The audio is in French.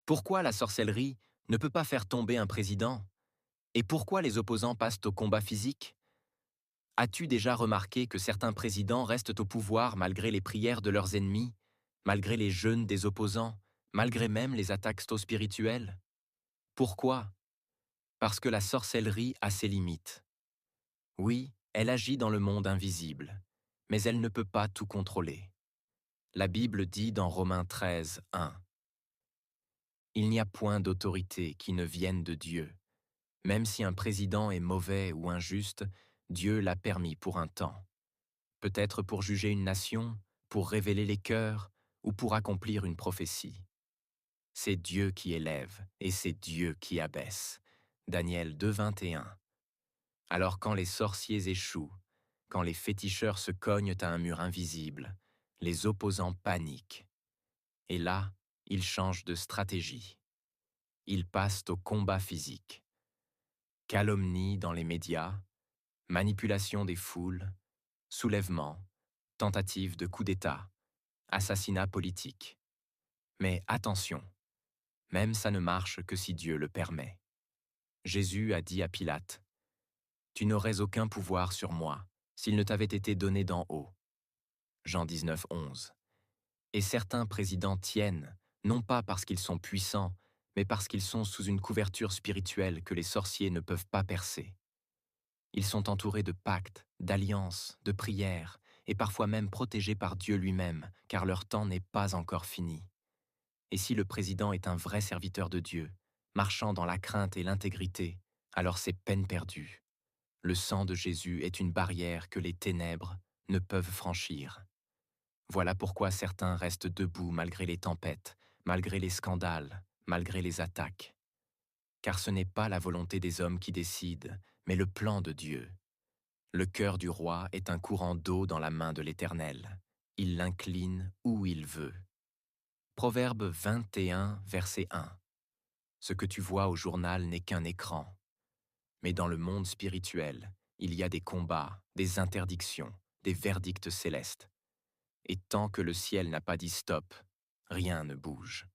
Pourquoi la sorcellerie ne peut pas faire tomber un président? Et pourquoi les opposants passent au combat physique? As-tu déjà remarqué que certains présidents restent au pouvoir malgré les prières de leurs ennemis, malgré les jeûnes des opposants, malgré même les attaques spirituelles? Pourquoi? Parce que la sorcellerie a ses limites. Oui, elle agit dans le monde invisible, mais elle ne peut pas tout contrôler. La Bible dit dans Romains 13, 1, il n'y a point d'autorité qui ne vienne de Dieu. Même si un président est mauvais ou injuste, Dieu l'a permis pour un temps. Peut-être pour juger une nation, pour révéler les cœurs ou pour accomplir une prophétie. C'est Dieu qui élève et c'est Dieu qui abaisse. Daniel 2, 21. Alors quand les sorciers échouent, quand les féticheurs se cognent à un mur invisible, les opposants paniquent. Et là, ils changent de stratégie. Ils passent au combat physique. Calomnie dans les médias, manipulation des foules, soulèvement, tentative de coup d'État, assassinat politique. Mais attention, même ça ne marche que si Dieu le permet. Jésus a dit à Pilate, « Tu n'aurais aucun pouvoir sur moi s'il ne t'avait été donné d'en haut. » Jean 19, 11. Et certains présidents tiennent, non pas parce qu'ils sont puissants, mais parce qu'ils sont sous une couverture spirituelle que les sorciers ne peuvent pas percer. Ils sont entourés de pactes, d'alliances, de prières, et parfois même protégés par Dieu lui-même, car leur temps n'est pas encore fini. Et si le président est un vrai serviteur de Dieu, marchant dans la crainte et l'intégrité, alors c'est peine perdue. Le sang de Jésus est une barrière que les ténèbres ne peuvent franchir. Voilà pourquoi certains restent debout malgré les tempêtes, malgré les scandales, malgré les attaques. Car ce n'est pas la volonté des hommes qui décide, mais le plan de Dieu. Le cœur du roi est un courant d'eau dans la main de l'Éternel. Il l'incline où il veut. Proverbe 21, verset 1. Ce que tu vois au journal n'est qu'un écran. Mais dans le monde spirituel, il y a des combats, des interdictions, des verdicts célestes. Et tant que le ciel n'a pas dit stop, rien ne bouge.